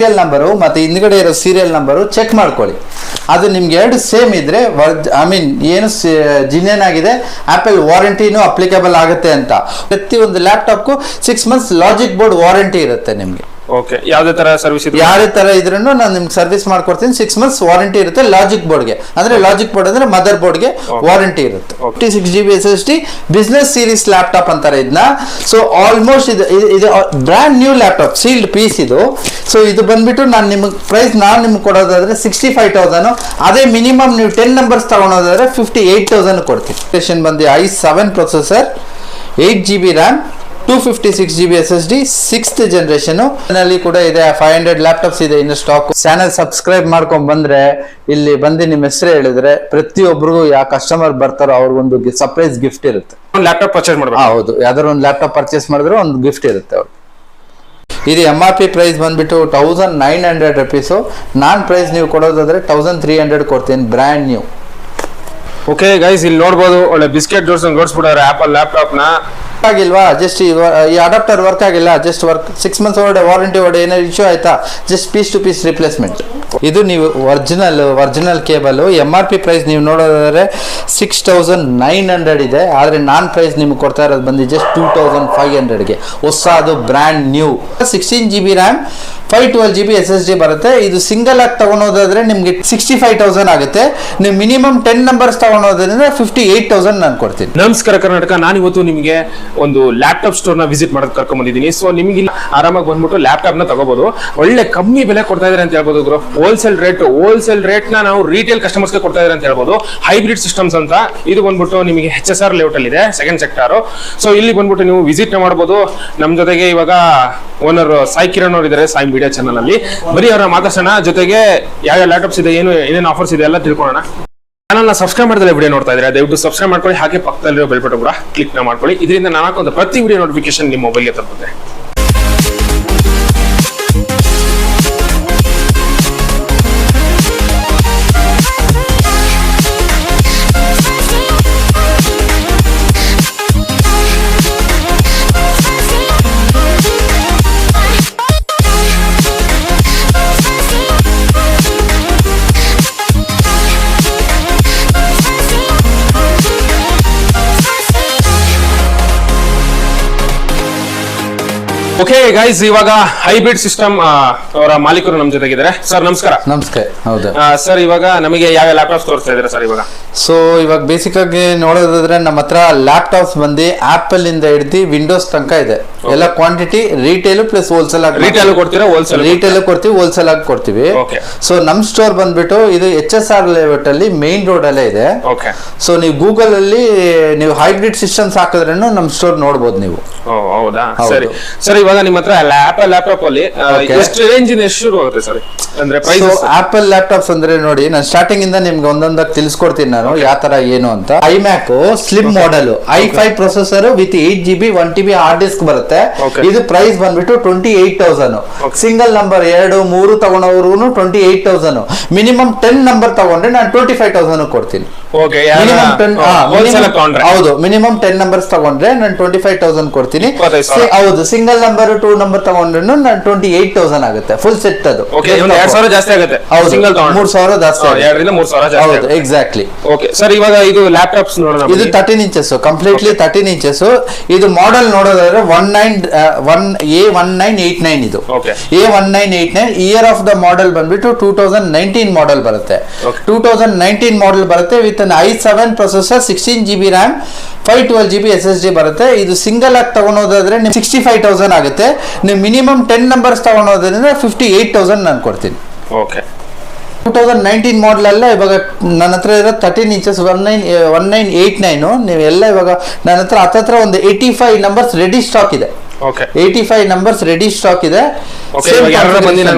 Serial number ಮತ್ತೆ ಹಿಂದ್ಗಡೆ ಇರೋ ಸೀರಿಯಲ್ ನಂಬರು ಚೆಕ್ ಮಾಡ್ಕೊಳ್ಳಿ. ಅದು ನಿಮ್ಗೆ ಎರಡು ಸೇಮ್ ಇದ್ರೆ ಏನು ಜಿನ್ಯನ್ ಆಗಿದೆ, ಆಪಲ್ ವಾರಂಟಿನೂ ಅಪ್ಲಿಕೇಬಲ್ ಆಗುತ್ತೆ ಅಂತ. ಪ್ರತಿಯೊಂದು ಲ್ಯಾಪ್ಟಾಪ್ಗೂ 6 months ಲಾಜಿಕ್ ಬೋರ್ಡ್ ವಾರಂಟಿ ಇರುತ್ತೆ ನಿಮ್ಗೆ. ಓಕೆ, ಯಾವುದೇ ತರ ಸರ್ವಿಸ್ ಯಾವುದೇ ತರ ಇದ್ರೂ ನಾನು ನಿಮ್ಗೆ ಸರ್ವಿಸ್ ಮಾಡ್ಕೊಡ್ತೀನಿ. 6 months ವಾರಂಟಿ ಇರುತ್ತೆ ಲಾಜಿಕ್ ಬೋರ್ಡ್ಗೆ. ಅಂದ್ರೆ ಲಾಜಿಕ್ ಬೋರ್ಡ್ ಅಂದ್ರೆ ಮದರ್ ಬೋರ್ಡ್ಗೆ ವಾರಂಟಿ ಇರುತ್ತೆ. 56GB SSD business series laptop ಅಂತಾರೆ ಇದನ್ನ. ಸೊ ಆಲ್ಮೋಸ್ಟ್ ಇದು brand new laptop, sealed piece ಇದು. ಸೊ ಇದು ಬಂದ್ಬಿಟ್ಟು ನಾನು ನಿಮ್ಗೆ ಕೊಡೋದಾದ್ರೆ 65,000. ಅದೇ ಮಿನಿಮಮ್ ನೀವು 10 numbers ತಗೊಳೋದಾದ್ರೆ 58,000 ಕೊಡ್ತೀನಿ. ಸ್ಟೇಷನ್ ಬಂದು i7 processor, 8GB RAM, 256GB SSD, 6th generation. ನಲ್ಲಿ ಕೂಡ ಇದೆ. 500 ಲ್ಯಾಪ್ಟಾಪ್ಸ್ ಇದೆ ಇನ್ನು ಸ್ಟಾಕ್. ಚಾನಲ್ ಸಬ್ಸ್ಕ್ರೈಬ್ ಮಾಡ್ಕೊಂಡ್ ಬಂದ್ರೆ ಇಲ್ಲಿ ಬಂದು ನಿಮ್ಮ ಹೆಸರು ಹೇಳಿದ್ರೆ ಪ್ರತಿಯೊಬ್ಬರಿಗೂ ಯಾವ ಕಸ್ಟಮರ್ ಬರ್ತಾರೋ ಅವ್ರಿಗೊಂದು ಸರ್ಪ್ರೈಸ್ ಗಿಫ್ಟ್ ಇರುತ್ತೆ. ಲ್ಯಾಪ್ಟಾಪ್ ಪರ್ಚೇಸ್ ಮಾಡಬೇಕು. ಹೌದು, ಯಾವ್ದಾದ್ರು ಒಂದು ಲ್ಯಾಪ್ಟಾಪ್ ಪರ್ಚೇಸ್ ಮಾಡಿದ್ರೆ ಒಂದು ಗಿಫ್ಟ್ ಇರುತ್ತೆ ಅವ್ರಿಗೆ. ಇದು MRP ಪ್ರೈಸ್ ಬಂದ್ಬಿಟ್ಟು 1900 rupees. ನಾನ್ ಪ್ರೈಸ್ ನೀವು ಕೊಡೋದಾದ್ರೆ 1300 ಕೊಡ್ತೀನಿ, ಬ್ರ್ಯಾಂಡ್ ನ್ಯೂ. ಓಕೆ ಗೈಸ್, ಇಲ್ಲಿ ನೋಡಬಹುದು ಒಳ್ಳೆ ಬಿಸ್ಕೆಟ್ ಜೋಡಿಸ್ಬಿಟ್ಟಾರೆ ಆಪಲ್ ಲ್ಯಾಪ್ಟಾಪ್ ನ. ಆಗಿಲ್ವಾ, ಜಸ್ಟ್ ಈ ಅಡಾಪ್ಟರ್ ವರ್ಕ್ ಆಗಿಲ್ಲ, ಜಸ್ಟ್ ವರ್ಕ್ 6 months ವಾರಂಟಿ ಏನಾದ್ರು ಇಶ್ಯೂ ಆಯ್ತಾ, just piece to piece replacement. ಇದು ನೀವು ಒರಿಜಿನಲ್ ಕೇಬಲ್. MRP ಪ್ರೈಸ್ ನೀವು ನೋಡೋದಾದ್ರೆ 6900 ಇದೆ. ಆದ್ರೆ ನಾನ್ ಪ್ರೈಸ್ ನಿಮ್ಗೆ ಕೊಡ್ತಾ ಇರೋದು ಬಂದು ಜಸ್ಟ್ 2500ಗೆ ಹೊಸದು brand new. 16GB RAM, 512GB SSD ಬರುತ್ತೆ. ಇದು ಸಿಂಗಲ್ ಆಗಿ ತಗೊಳೋದಾದ್ರೆ ನಿಮ್ಗೆ 65,000 ಆಗುತ್ತೆ. ನೀವು ಮಿನಿಮಮ್ 10 numbers ತಗೊಳೋದ್ರಿಂದ 58,000 ನಾನು ಕೊಡ್ತೀನಿ. ನಮಸ್ಕಾರ ಕರ್ನಾಟಕ, ನಾನು ಇವತ್ತು ನಿಮಗೆ ಒಂದು ಲ್ಯಾಪ್ಟಾಪ್ ಸ್ಟೋರ್ ನ ವಿಸಿಟ್ ಮಾಡೋದು ಕರ್ಕೊಂಡ್ ಬಂದಿದ್ದೀನಿ. ಸೊ ನಿಮಗೆ ಆರಾಮಾಗಿ ಬಂದ್ಬಿಟ್ಟು ಲ್ಯಾಪ್ಟಾಪ್ ನ ತಗೋಬಹುದು. ಒಳ್ಳೆ ಕಮ್ಮಿ ಬೆಲೆ ಕೊಡ್ತಾ ಇದಾರೆ ಅಂತ ಹೇಳ್ಬೋದು ಗುರು. ಹೋಲ್ಸೇಲ್ ರೇಟ್ ನ ನಾವು ರಿಟೇಲ್ ಕಸ್ಟಮರ್ಸ್ ಗೆ ಕೊಡ್ತಾ ಇದಾರೆ ಅಂತ ಹೇಳ್ಬೋದು. ಹೈಬ್ರಿಡ್ ಸಿಸ್ಟಮ್ಸ್ ಅಂತ ಇದು ಬಂದ್ಬಿಟ್ಟು ನಿಮಗೆ HSR ಲೇಔಟ್ ಅಲ್ಲಿ ಇದೆ, ಸೆಕೆಂಡ್ ಸೆಕ್ಟರ್. ಸೊ ಇಲ್ಲಿ ಬಂದ್ಬಿಟ್ಟು ನೀವು ವಿಸಿಟ್ ನ ಮಾಡಬಹುದು. ನಮ್ ಜೊತೆಗೆ ಇವಾಗ ಓನರ್ ಸಾಯಿ ಕಿರಣ್ ಅವರು ಇದ್ದಾರೆ, ಸಾಯಿ ಮೀಡಿಯಾ ಚಾನಲ್ ಅಲ್ಲಿ. ಬರೀ ಅವರ ಮಾತಾಡ್ಸೋಣ, ಜೊತೆಗೆ ಯಾವ ಲ್ಯಾಪ್ಟಾಪ್ಸ್ ಇದೆ, ಏನೇನು ಆಫರ್ಸ್ ಇದೆ ಎಲ್ಲ ತಿಳ್ಕೊಳ್ಳೋಣ. ಚಾನಲ್ ನ ಸಬ್ಸ್ಕ್ರೈಬ್ ಮಾಡಿದ್ರೆ ವಿಡಿಯೋ ನೋಡ್ತಾ ಇದ್ರೆ ದಯವಿಟ್ಟು ಸಬ್ಸ್ಕ್ರೈಬ್ ಮಾಡ್ಕೊಳ್ಳಿ. ಹಾಗೆ ಪಕ್ಕದಲ್ಲಿರೋ ಬೆಲ್ ಬಟನ್ ಕೂಡ ಕ್ಲಿಕ್ ಮಾಡ್ಕೊಳ್ಳಿ. ಇದರಿಂದ ನಾನು ಹಾಕುವಂತ ಪ್ರತಿ ವಿಡಿಯೋ ನೋಟಿಫಿಕೇಶನ್ ನಿಮ್ಮ ಮೊಬೈಲ್ಗೆ ತಲುಪುತ್ತೆ. ಓಕೆ ಗೈಸ್, ಇವಾಗ ಹೈಬ್ರಿಡ್ ಸಿಸ್ಟಮ್ ಅವರ ಮಾಲೀಕರು ನಮ್ಮ ಜೊತೆಗಿದ್ದಾರೆ. ಸರ್ ನಮಸ್ಕಾರ. ನಮಸ್ಕಾರ. ಹೌದು ಸರ್, ಇವಾಗ ನಮಗೆ ಯಾವ ಲ್ಯಾಪ್ಟಾಪ್ಸ್ ತೋರಿಸ್ತಾ ಇದ್ದಾರೆ ಸರ್ ಇವಾಗ? ಸೊ ಇವಾಗ ಬೇಸಿಕ್ ಆಗಿ ನೋಡೋದಾದ್ರೆ ನಮ್ಮ ಹತ್ರ ಲ್ಯಾಪ್ಟಾಪ್ಸ್ ಬಂದು ಆಪಲ್ ಇಂದ ಹಿಡಿದು ವಿಂಡೋಸ್ ತನಕ ಇದೆ. ಎಲ್ಲ ಕ್ವಾಂಟಿಟಿ ರಿಟೇಲ್ ಪ್ಲಸ್ ಹೋಲ್ಸೇಲ್ ಆಗಿ. ರಿಟೇಲ್ ಕೊಡ್ತೀರಾ? ರಿಟೇಲ್ ಕೊಡ್ತೀವಿ, ಹೋಲ್ಸೇಲ್ ಆಗಿ ಕೊಡ್ತೀವಿ. ಸೊ ನಮ್ ಸ್ಟೋರ್ ಬಂದ್ಬಿಟ್ಟು ಇದು HSR ಲೇಔಟ್ ಅಲ್ಲಿ ಮೇನ್ ರೋಡ್ ಅಲ್ಲೇ ಇದೆ. ಸೊ ನೀವು ಗೂಗಲ್ ಅಲ್ಲಿ ನೀವು ಹೈಬ್ರಿಡ್ ಸಿಸ್ಟಮ್ಸ್ ಹಾಕಿದ್ರೇನು ನಮ್ ಸ್ಟೋರ್ ನೋಡಬಹುದು ನೀವು. ಹೌದಾ? ಸರಿ ಸರ್, ಇವಾಗ ನಿಮ್ಮ ಹತ್ರ ಆಪಲ್ ಲ್ಯಾಪ್ಟಾಪ್ ಅಲ್ಲಿ ಎಷ್ಟು ರೇಂಜ್ ಎಷ್ಟು ಶುರು ಆಗುತ್ತೆ ಸರ್? ಅಂದ್ರೆ ಪ್ರೈಸ್ ಆಪಲ್ ಲ್ಯಾಪ್ಟಾಪ್ಸ್ ಅಂದ್ರೆ ನೋಡಿ, ನಾನು ಸ್ಟಾರ್ಟಿಂಗ್ ಇಂದ ನಿಮ್ಗೆ ಒಂದೊಂದಾಗಿ ತಿಳಿಸ್ಕೊಡ್ತೀನಿ ನಾನು ಯಾವ ತರ ಏನು ಅಂತ. iMac slim model, i5 processor with 8GB 1TB hard disk ಬರುತ್ತೆ. ಇದು ಪ್ರೈಸ್ ಬಂದ್ಬಿಟ್ಟು 28,000. Single number 2, 3 ತಗೊಂಡವ್ರು 28,000. ಮಿನಿಮಮ್ 10 ನಂಬರ್ ತಗೊಂಡ್ರೆ ನಾನು 25,000 ಕೊಡ್ತೀನಿ. ಹೌದು, ಮಿನಿಮಮ್ 10 ನಂಬರ್ಸ್ ತಗೊಂಡ್ರೆ ನಾನು 25,000 ಕೊಡ್ತೀನಿ. ಹೌದು, ಸಿಂಗಲ್ ನಂಬರ್ 2 ನಂಬರ್ ತಗೊಂಡ್ರೆ ನಾನು 28,000 ಆಗುತ್ತೆ ಫುಲ್ ಸೆಟ್. ಅದು 2,000 ಜಾಸ್ತಿ ಆಗುತ್ತೆ. ಸಿಂಗಲ್ 3,000 ಜಾಸ್ತಿ. 2,000 3,000 ಹೌದು, ಎಕ್ಸಾಕ್ಟ್ಲಿ. ಓಕೆ ಸರ್, ಇವಾಗ ಇದು ಲ್ಯಾಪ್ಟಾಪ್ಸ್ ನೋಡೋಣ. ಇದು 13 inches, ಕಂಪ್ಲೀಟ್ಲಿ 13 inches. ಇದು ಮಾಡೆಲ್ ನೋಡೋದಾದ್ರೆ A1989. ಇದು A1989. Year of the model ಬಂದ್ಬಿಟ್ಟು 2019 ಮಾಡೆಲ್ ಬರುತ್ತೆ. 2019 ಮಾಡೆಲ್ ಬರುತ್ತೆ with i7 processor, 16GB RAM, 512GB SSD ಬರುತ್ತೆ. ಇದು ಸಿಂಗಲ್ ಆಗಿ ತಗೊಳೋದಾದ್ರೆ 65,000 ಆಗುತ್ತೆ. ನೀವು ಮಿನಿಮಮ್ 10 ನಂಬರ್ಸ್ ತಗೊಳೋದ್ರಿಂದ 58,000 ನಾನು ಕೊಡ್ತೀನಿ. ಓಕೆ, 2019 ಮಾಡೆಲ್ ಅಲ್ಲ ಇವಾಗ ನನ್ನ ಹತ್ರ ಇರೋ 13 inches 1989. ನೀವೆಲ್ಲ ಇವಾಗ ನನ್ನ ಹತ್ರ ಒಂದು 85 ನಂಬರ್ಸ್ ರೆಡಿ ಸ್ಟಾಕ್ ಇದೆ. 85 ನಂಬರ್ಸ್ ರೆಡಿ ಸ್ಟಾಕ್ ಇದೆ.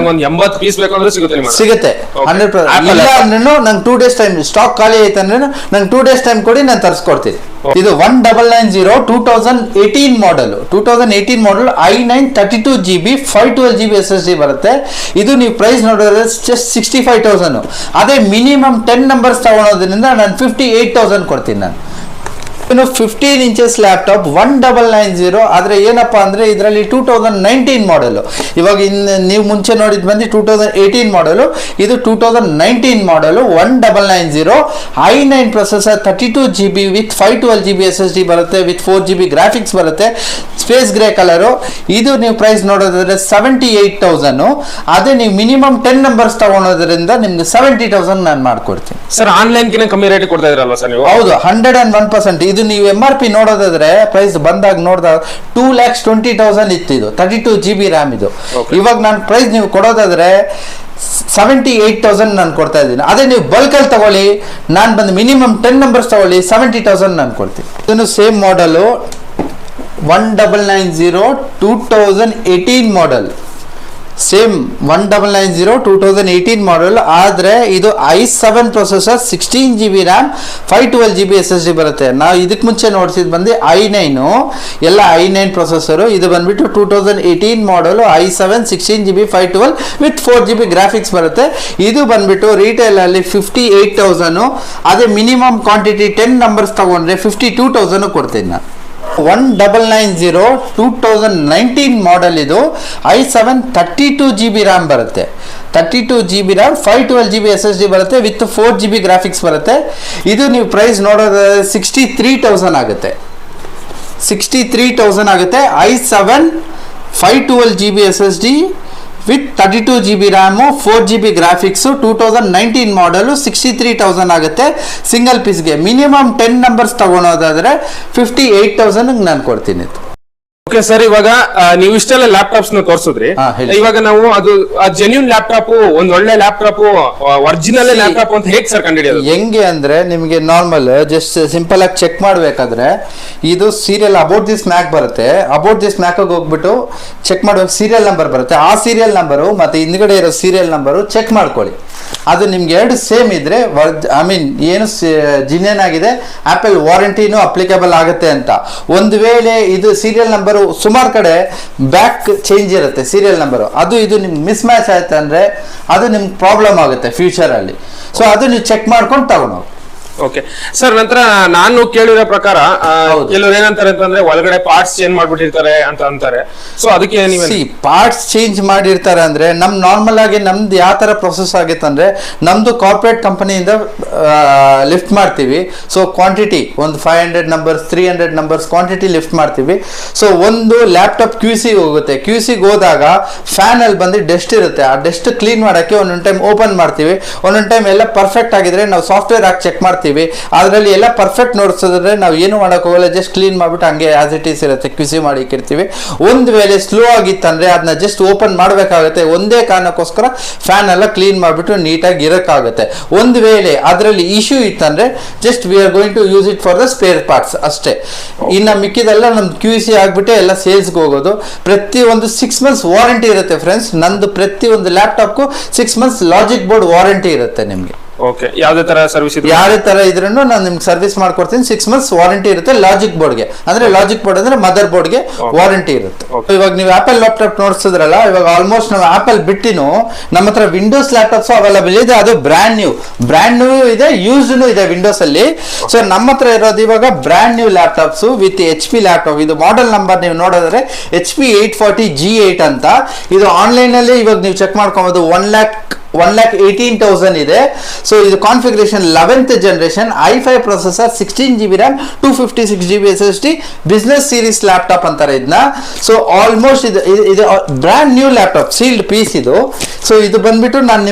ಸಿಗುತ್ತೆ 100%. ಇಲ್ಲ ಅಂದ್ರೆ ನಂಗೆ 2 days ಟೈಮ್, ಸ್ಟಾಕ್ ಖಾಲಿ ಐತೆ ಅಂದ್ರೆ ನಂಗೆ 2 days ಟೈಮ್ ಕೊಡಿ, ನಾನು ತರಿಸ್ಕೊಡ್ತೀನಿ. ಇದು 1990 2018 model. 2018 model i9 32GB 512GB SSD ಬರುತ್ತೆ. ಇದು ನೀವು ಪ್ರೈಸ್ ನೋಡಿದ್ರೆ ಜಸ್ಟ್ 65,000. ಅದೇ ಮಿನಿಮಮ್ 10 ನಂಬರ್ಸ್ ತಗೊಳೋದ್ರಿಂದ ನಾನು 58,000 ಕೊಡ್ತೀನಿ ನಾನು. ಇನ್ನು 15 ಇಂಚಸ್ ಲ್ಯಾಪ್ಟಾಪ್ 1990. ಆದರೆ ಏನಪ್ಪ ಅಂದರೆ ಇದರಲ್ಲಿ 2019 ಮಾಡಲು. ಇವಾಗ ನೀವು ಮುಂಚೆ ನೋಡಿದ್ ಬಂದು 2018 ಮಾಡಲು, ಇದು 2019 ಮಾಡಲು 1990. i9 processor 32 GB with 512 GB SSD ಬರುತ್ತೆ, ವಿತ್ 4 GB ಗ್ರಾಫಿಕ್ಸ್ ಬರುತ್ತೆ, ಸ್ಪೇಸ್ ಗ್ರೇ ಕಲರು. ಇದು ನೀವು ಪ್ರೈಸ್ ನೋಡೋದಾದ್ರೆ 78,000. ಅದೇ ನೀವು ಮಿನಿಮಮ್ 10 ನಂಬರ್ಸ್ ತಗೊಳೋದ್ರಿಂದ ನಿಮ್ಗೆ 70,000 ನಾನು ಮಾಡ್ಕೊಡ್ತೀನಿ ಸರ್. ಆನ್ಲೈನ್ ಕಿನ್ನ ಕಮ್ಮಿ ರೇಟ್ ಕೊಡ್ತಾ ಇದ್ರಲ್ವಾ ಸರ್ ನೀವು? ಹೌದು, 101%. ಇದು ನೀವು MRP ನೋಡೋದಾದ್ರೆ ಪ್ರೈಸ್ ಬಂದಾಗ ನೋಡಿದಾಗ 2,20,000 ಇತ್ತು. ಇದು 32 GB ರ್ಯಾಮ್ ಇದು. ಇವಾಗ ನಾನು ಪ್ರೈಸ್ ನೀವು ಕೊಡೋದಾದ್ರೆ 78,000 ನಾನು ಕೊಡ್ತಾ ಇದ್ದೀನಿ. ಅದೇ ನೀವು ಬಲ್ಕಲ್ಲಿ ತಗೊಳ್ಳಿ, ನಾನು ಬಂದು ಮಿನಿಮಮ್ 10 ನಂಬರ್ಸ್ ತಗೊಳ್ಳಿ, 70,000 ನಾನು ಕೊಡ್ತೀನಿ. ಇದನ್ನು ಸೇಮ್ ಮಾಡಲು 1990 2018 ಮಾಡಲ್, ಸೇಮ್ 1990 2018 ಮಾಡಲ್. ಆದರೆ ಇದು i7 processor 16 GB RAM 512 GB SSD ಬರುತ್ತೆ. ನಾವು ಇದಕ್ಕೆ ಮುಂಚೆ ನೋಡಿಸಿದ್ ಬಂದು i9 ಎಲ್ಲ i9 ಪ್ರೊಸೆಸರು. ಇದು ಬಂದ್ಬಿಟ್ಟು 2018 ಮಾಡಲು i7 16 GB 512 with 4 GB graphics ಬರುತ್ತೆ. ಇದು ಬಂದ್ಬಿಟ್ಟು ರಿಟೇಲ್ ಅಲ್ಲಿ 58,000. ಅದೇ ಮಿನಿಮಮ್ ಕ್ವಾಂಟಿಟಿ 10 ನಂಬರ್ಸ್ ತಗೊಂಡ್ರೆ 52,000 ಕೊಡ್ತೀನಿ ನಾನು. 1990 2019 ಮಾಡಲ್. ಇದು i7 32 GB ರ್ಯಾಮ್ ಬರುತ್ತೆ, 32 GB ರ್ಯಾಮ್ 512 GB SSD ಬರುತ್ತೆ, ವಿತ್ 4 GB ಗ್ರಾಫಿಕ್ಸ್ ಬರುತ್ತೆ. ಇದು ನೀವು ಪ್ರೈಸ್ ನೋಡೋದಾದ್ರೆ 63,000 ಆಗುತ್ತೆ, 63,000 ಆಗುತ್ತೆ. i7 512 GB SSD with 32 GB RAM 4 GB graphics 2019 ಮಾಡಲು 63,000 ಆಗುತ್ತೆ. ಸಿಂಗಲ್ ಪೀಸ್ಗೆ ಮಿನಿಮಮ್ 10 ನಂಬರ್ಸ್ ತಗೊಳೋದಾದ್ರೆ 58,000 ನಾನು ಕೊಡ್ತೀನಿ. ಓಕೆ ಸರ್, ಇವಾಗ ನೀವು ಇಷ್ಟೆಲ್ಲ ಲ್ಯಾಪ್ಟಾಪ್ಸ್ ನ ತೋರಿಸಿದ್ರಿ. ಇವಾಗ ನಾವು ಅದು ಜೆನ್ಯೂನ್ ಲ್ಯಾಪ್ಟಾಪ್, ಒಂದ್ ಒಳ್ಳೆ ಲ್ಯಾಪ್ಟಾಪ್, ಒರಿಜಿನಲ್ ಲ್ಯಾಪ್ಟಾಪ್ ಅಂತ ಹೇಗೆ ಸರ್ ಕಂಡುಹಿಡಿಯೋದು? ಹೆಂಗೆ ಅಂದ್ರೆ ನಿಮಗೆ ನಾರ್ಮಲ್ ಜಸ್ಟ್ ಸಿಂಪಲ್ ಆಗಿ ಚೆಕ್ ಮಾಡ್ಬೇಕಾದ್ರೆ ಇದು ಸೀರಿಯಲ್ ಅಬೌಟ್ ದಿಸ್ ಮ್ಯಾಕ್ ಬರುತ್ತೆ. ಅಬೌಟ್ ದಿಸ್ ಮ್ಯಾಕ್ ಹೋಗ್ಬಿಟ್ಟು ಚೆಕ್ ಮಾಡುವಾಗ ಸೀರಿಯಲ್ ನಂಬರ್ ಬರುತ್ತೆ. ಆ ಸೀರಿಯಲ್ ನಂಬರು ಮತ್ತೆ ಹಿಂದ್ಗಡೆ ಇರೋ ಸೀರಿಯಲ್ ನಂಬರು ಚೆಕ್ ಮಾಡ್ಕೊಳ್ಳಿ. ಅದು ನಿಮ್ಗೆ ಎರಡು ಸೇಮ್ ಇದ್ರೆ ಏನು ಜಿನ್ಯನ್ ಆಗಿದೆ, ಆಪಲ್ ವಾರಂಟಿನೂ ಅಪ್ಲಿಕೇಬಲ್ ಆಗುತ್ತೆ ಅಂತ. ಒಂದು ವೇಳೆ ಇದು ಸೀರಿಯಲ್ ನಂಬರ್ ಸುಮಾರು ಕಡೆ ಬ್ಯಾಕ್ ಚೇಂಜ್ ಇರುತ್ತೆ ಸೀರಿಯಲ್ ನಂಬರು, ಅದು ಇದು ನಿಮ್ಗೆ ಮಿಸ್ ಮ್ಯಾಚ್ ಆಯ್ತು ಅಂದ್ರೆ ಅದು ನಿಮ್ಗೆ ಪ್ರಾಬ್ಲಮ್ ಆಗುತ್ತೆ ಫ್ಯೂಚರ್ ಅಲ್ಲಿ. ಸೊ ಅದು ನೀವು ಚೆಕ್ ಮಾಡ್ಕೊಂಡು ತಗೊಂಡು. ಓಕೆ ಸರ್, ನಂತರ ನಾನು ಕೇಳಿರೋ ಪ್ರಕಾರ ಕೆಲವರು ಏನಂತಾರೆ ಅಂತಂದ್ರೆ ಒಳಗಡೆ ಪಾರ್ಟ್ಸ್ ಚೇಂಜ್ ಮಾಡ್ಬಿಟ್ಟಿರ್ತಾರೆ ಅಂತ ಅಂತಾರೆ. ಸೊ ಅದಕ್ಕೆ ನೀವು ಪಾರ್ಟ್ಸ್ ಚೇಂಜ್ ಮಾಡಿರ್ತಾರೆ ಅಂದ್ರೆ ನಮ್ ನಾರ್ಮಲ್ ಆಗಿ ನಮ್ದು ಯಾವ ತರ ಪ್ರೊಸೆಸ್ ಆಗಿತ್ತು ಅಂದ್ರೆ ನಮ್ದು ಕಾರ್ಪೊರೇಟ್ ಕಂಪನಿಯಿಂದ ಲಿಫ್ಟ್ ಮಾಡ್ತೀವಿ. ಸೊ ಕ್ವಾಂಟಿಟಿ ಒಂದು 500 ನಂಬರ್ಸ್ 300 ನಂಬರ್ಸ್ ಕ್ವಾಂಟಿಟಿ ಲಿಫ್ಟ್ ಮಾಡ್ತೀವಿ. ಸೊ ಒಂದು ಲ್ಯಾಪ್ಟಾಪ್ QC ಹೋಗುತ್ತೆ. QC ಹೋದಾಗ ಫ್ಯಾನ್ ಅಲ್ಲಿ ಬಂದು ಡಸ್ಟ್ ಇರುತ್ತೆ. ಆ ಡಸ್ಟ್ ಕ್ಲೀನ್ ಮಾಡಕ್ಕೆ ಒಂದೊಂದು ಟೈಮ್ ಓಪನ್ ಮಾಡ್ತೀವಿ, ಒಂದೊಂದು ಟೈಮ್ ಎಲ್ಲ ಪರ್ಫೆಕ್ಟ್ ಆಗಿದ್ರೆ ನಾವು ಸಾಫ್ಟ್ವೇರ್ ಹಾಕಿ ಚೆಕ್ ಮಾಡ್ತೀವಿ. ಅದರಲ್ಲಿ ಎಲ್ಲ ಪರ್ಫೆಕ್ಟ್ ನೋಡ್ಸಿದ್ರೆ ನಾವು ಏನು ಮಾಡಕ್ ಹೋಗಲ್ಲ, ಜಸ್ಟ್ ಕ್ಲೀನ್ ಮಾಡ್ಬಿಟ್ಟು ಹಂಗೆ ಆಸ್ ಇಟ್ ಈಸ್ ಇರುತ್ತೆ, QC ಮಾಡಿ ಇಟ್ಟಿರ್ತೀವಿ. ಒಂದು ವೇಳೆ ಸ್ಲೋ ಆಗಿತ್ತಂದ್ರೆ ಅದನ್ನ ಜಸ್ಟ್ ಓಪನ್ ಮಾಡಬೇಕಾಗುತ್ತೆ. ಒಂದೇ ಕಾರಣಕ್ಕೋಸ್ಕರ ಫ್ಯಾನ್ ಎಲ್ಲ ಕ್ಲೀನ್ ಮಾಡಿಬಿಟ್ಟು ನೀಟಾಗಿ ಇರಕ್ಕಾಗುತ್ತೆ. ಒಂದು ವೇಳೆ ಅದರಲ್ಲಿ ಇಶ್ಯೂ ಇತ್ತಂದ್ರೆ just we are going to use it for the spare parts ಅಷ್ಟೇ. ಇನ್ನು ಮಿಕ್ಕಿದೆಲ್ಲ ನಮ್ದು QC ಆಗ್ಬಿಟ್ಟೆ ಎಲ್ಲ ಸೇಲ್ಸ್ಗೆ ಹೋಗೋದು. ಪ್ರತಿ ಒಂದು 6 months ವಾರಂಟಿ ಇರುತ್ತೆ ಫ್ರೆಂಡ್ಸ್. ನಂದು ಪ್ರತಿ ಒಂದು ಲ್ಯಾಪ್ಟಾಪ್ಗೂ 6 months ಲಾಜಿಕ್ ಬೋರ್ಡ್ ವಾರಂಟಿ ಇರುತ್ತೆ ನಿಮ್ಗೆ. ಓಕೆ, ಯಾವುದೇ ತರ ಸರ್ವಿಸ್ ಯಾವುದೇ ತರ ಇದ್ರೂ ನಾನು ನಿಮ್ಗೆ ಸರ್ವಿಸ್ ಮಾಡ್ಕೊಡ್ತೀನಿ. 6 months ವಾರಂಟಿ ಇರುತ್ತೆ ಲಾಜಿಕ್ ಬೋರ್ಡ್ಗೆ. ಅಂದ್ರೆ ಲಾಜಿಕ್ ಬೋರ್ಡ್ ಅಂದ್ರೆ ಮದರ್ ಬೋರ್ಡ್ಗೆ ವಾರಂಟಿ ಇರುತ್ತೆ. ಇವಾಗ ನೀವು ಆಪಲ್ ಲ್ಯಾಪ್ಟಾಪ್ ನೋಡ್ಸಿದ್ರಲ್ಲ, ಇವಾಗ ಆಲ್ಮೋಸ್ಟ್ ನಾವು ಆಪಲ್ ಬಿಟ್ಟಿನು ನಮ್ಮ ಹತ್ರ ವಿಂಡೋಸ್ ಲ್ಯಾಪ್ಟಾಪ್ಸ್ ಅವೈಲೇಬಲ್ ಇದೆ. ಅದು ಬ್ರ್ಯಾಂಡ್ ನ್ಯೂ ಇದೆ, ಯೂಸ್ಡ್ ಇದೆ ವಿಂಡೋಸ್ ಅಲ್ಲಿ. ಸೊ ನಮ್ಮ ಹತ್ರ ಇರೋದು ಇವಾಗ brand new laptops with HP laptop. ಇದು ಮಾಡೆಲ್ ನಂಬರ್ ನೀವು ನೋಡಿದ್ರೆ HP 840 G8 ಅಂತ. ಇದು ಆನ್ಲೈನ್ ಅಲ್ಲಿ ಇವಾಗ ನೀವು ಚೆಕ್ ಮಾಡ್ಕೊಬಹುದು. 1,18,000 ಇದೆ. ಸೊ ಇದು configuration 11th generation i5 processor 16 GB RAM 256 GB SSD business series laptop ಅಂತಾರೆ ಇದನ್ನ. ಸೊ ಆಲ್ಮೋಸ್ಟ್ ಇದು brand new laptop, sealed piece ಇದು. ಸೊ ಇದು ಬಂದ್ಬಿಟ್ಟು ನಾನು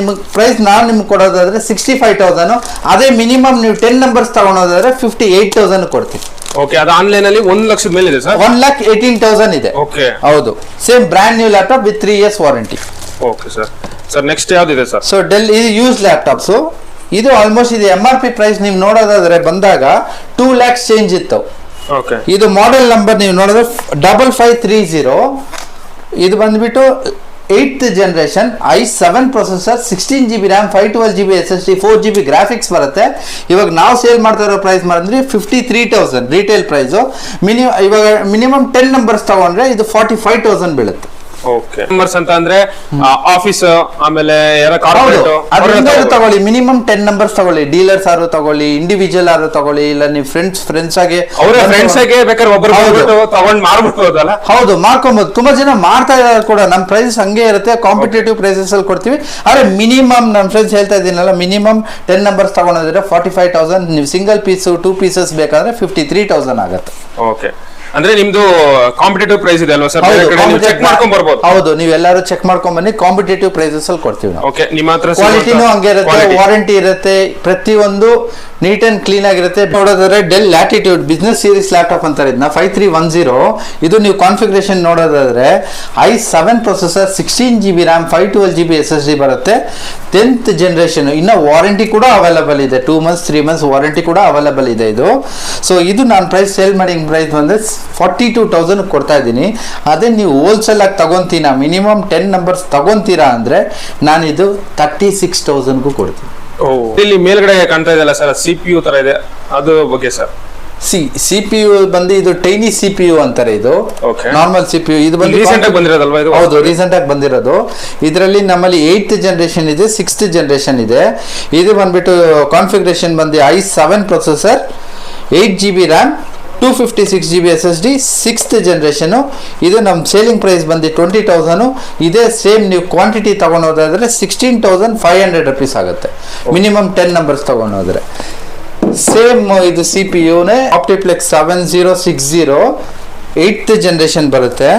ನಿಮ್ಗೆ ಕೊಡೋದಾದ್ರೆ 65,000. ಅದೇ ಮಿನಿಮಮ್ ನೀವು 10 ನಂಬರ್ಸ್ ತಗೊಳೋದಾದ್ರೆ 58,000 ಕೊಡ್ತೀವಿ. ಓಕೆ, ಅದು ಆನ್ಲೈನ್ ಅಲ್ಲಿ 1,00,000 ಮೇಲೆ ಇದೆ ಸರ್. 1,18,000 ಇದೆ. ಓಕೆ, ಹೌದು, same brand new laptop with 3 years warranty. Okay sir. Sir next ಯಾವ್ದಿದೆ ಸರ್? ಸೊ ಡೆಲ್ ಇದು ಯೂಸ್ ಲ್ಯಾಪ್ಟಾಪ್ಸ್. ಇದು ಆಲ್ಮೋಸ್ಟ್ ಇದು MRP ಪ್ರೈಸ್ ನೀವು ನೋಡೋದಾದ್ರೆ ಬಂದಾಗ 2 lakhs ಚೇಂಜ್ ಇತ್ತು. ಓಕೆ, ಇದು ಮಾಡೆಲ್ ನಂಬರ್ ನೀವು ನೋಡಿದ್ರೆ 5530. ಇದು ಬಂದ್ಬಿಟ್ಟು 8th generation i7 processor 16 GB RAM 512 GB SSD 4 GB graphics ಬರುತ್ತೆ. ಇವಾಗ ನಾವು ಸೇಲ್ ಮಾಡ್ತಾ ಇರೋ ಪ್ರೈಸ್ ಮಾಡಿದ್ರೆ 53,000 ರಿಟೇಲ್ ಪ್ರೈಸು. ಇವಾಗ ಮಿನಿಮಮ್ 10 ನಂಬರ್ಸ್ ತಗೊಂಡ್ರೆ ಇದು 45,000 ಬೀಳುತ್ತೆ. ಓಕೆ ನಂಬರ್ಸ್ ಅಂತ ಅಂದ್ರೆ ಆಫೀಸ್ ಆಮೇಲೆ ಹೌದು ಅದ್ರಿಂದ ತಗೊಳ್ಳಿ, ಮಿನಿಮಮ್ 10 ನಂಬರ್ಸ್ ತಗೊಳ್ಳಿ. ಡೀಲರ್ಸ್ ಆರು ತಗೊಳ್ಳಿ, ಇಂಡಿವಿಜುವಲ್ ಆರು ತಗೊಳ್ಳಿ, ಇಲ್ಲ ನೀವು ಫ್ರೆಂಡ್ಸ್ ಆಗಿ ಅವರ ಫ್ರೆಂಡ್ಸ್ ಆಗಿ ಬೇಕಾದ್ರೆ ಒಬ್ಬರು ತಗೊಂಡ್ ಮಾರ್ಬಿಡ್ಬೋದಲ್ಲ. ಹೌದು, ಮಾಡ್ಕೊಬಹುದು. ತುಂಬಾ ಜನ ಮಾಡ್ತಾ ಇದ್ದಾರೆ ಕೂಡ. ನಮ್ಮ ಪ್ರೈಸಸ್ ಹಂಗೆ ಇರುತ್ತೆ, ಕಾಂಪಿಟೇಟಿವ್ ಪ್ರೈಸಸ್ ಅಲ್ಲಿ ಕೊಡ್ತೀವಿ. ಆದ್ರೆ ಮಿನಿಮಮ್ ನಮ್ಮ ಫ್ರೆಂಡ್ಸ್ ಹೇಳ್ತಾ ಇದ್ದೀನಲ್ಲ, ಮಿನಿಮಮ್ 10 ನಂಬರ್ಸ್ ತಗೊಂಡಿದ್ರೆ 45,000. ನೀವು ಸಿಂಗಲ್ ಪೀಸ್ 2 ಪೀಸಸ್ ಬೇಕಾದ್ರೆ 53,000 ಆಗುತ್ತೆ. ಓಕೆ, ಅಂದ್ರೆ ನಿಮ್ದು ಕಾಂಪಿಟೇಟಿವ್ ಪ್ರೈಸ್ ಇದೆ ಅಲ್ವಾ ಸರ್? ಚೆಕ್ ಮಾಡ್ಕೊಂಡ್ ಬರ್ಬೋದು. ಹೌದು, ನೀವೆಲ್ಲರೂ ಚೆಕ್ ಮಾಡ್ಕೊಂಡ್ ಬನ್ನಿ. ಕಾಂಪಿಟೇಟಿವ್ ಪ್ರೈಸಸ್ ಅಲ್ಲಿ ಕೊಡ್ತೀವಿ ನಾವು. ಓಕೆ, ನಿಮ್ಮ ಹತ್ರ ಕ್ವಾಲಿಟಿನೂ ಹಂಗೆ ಇರುತ್ತೆ, ವಾರಂಟಿ ಇರುತ್ತೆ, ಪ್ರತಿಯೊಂದು ನೀಟ್ ಅಂಡ್ ಕ್ಲೀನ್ ಆಗಿರುತ್ತೆ. ನೋಡೋದಾದ್ರೆ del latitude business series laptop ಅಂತಾರೆ ಇದನ್ನ, 5310. ಇದು ನೀವು ಕಾನ್ಫಿಗರೇಷನ್ ನೋಡೋದಾದ್ರೆ i7 processor, 16GB RAM, 512GB SSD ಬರುತ್ತೆ. 10th generation. ಇನ್ನ ವಾರಂಟಿ ಕೂಡ ಅವೈಲಬಲ್ ಇದೆ, 2 months 3 months ವಾರಂಟಿ ಕೂಡ ಅವೈಲಬಲ್ ಇದೆ ಇದು. ಸೊ ಇದು ನಾನು ಪ್ರೈಸ್ ಸೇಲ್ ಮಾಡಿ ಪ್ರೈಸ್ ಬಂದ್ರೆ 42,000 ಕೊಡ್ತಾ ಇದ್ದೀನಿ. ಅದೇ ನೀವು ಹೋಲ್ಸೇಲ್ ಆಗಿ ತಗೊಂತೀನ, ಮಿನಿಮಮ್ 10 ನಂಬರ್ಸ್ ತಗೊಂತೀರಾ ಅಂದ್ರೆ ನಾನು ಇದು 36,000ಗೂ ಕೊಡ್ತೀನಿ. ಇಲ್ಲಿ ಮೇಲ್ಗಡೆ ಕಾಣ್ತಾ ಇದೆಯಲ್ಲ ಸರ್, CPU ತರ ಇದೆ, ಅದು ಬಗ್ಗೆ ಸರ್? CPU ಬಂದು ಇದು ಟೈನಿ CPU ಅಂತಾರೆ. ಇದು ನಾರ್ಮಲ್ CPU. ಇದು ಬಂದು ರೀಸೆಂಟ್ ಆಗಿ ಬಂದಿರೋದಲ್ವಾ ಇದು? ಹೌದು, ರೀಸೆಂಟ್ ಆಗಿ ಬಂದಿರೋದು. ಇದರಲ್ಲಿ ನಮ್ಮಲ್ಲಿ 8th ಜನರೇಷನ್ ಇದೆ, 6th ಜನರೇಷನ್ ಇದೆ. ಇದು ಬಂದ್ಬಿಟ್ಟು ಕಾನ್ಫಿಗರೇಷನ್ ಬಂದು i7 processor, 8GB RAM, 256GB SSD, 6th generation. ಇದು ನಮ್ಮ ಸೇಲಿಂಗ್ ಪ್ರೈಸ್ ಬಂದು 20,000. ಇದೇ ಸೇಮ್ ನೀವು ಕ್ವಾಂಟಿಟಿ ತಗೊಂಡೋದಾದ್ರೆ 16,500 rupees ಆಗುತ್ತೆ, ಮಿನಿಮಮ್ 10 ನಂಬರ್ಸ್ ತಗೊಂಡೋದ್ರೆ. ಸೇಮ್ ಇದು CPU-ನೇ ಆಪ್ಟಿಪ್ಲೆಕ್ಸ್ 7060, 8th ಜನರೇಷನ್ ಬರುತ್ತೆ.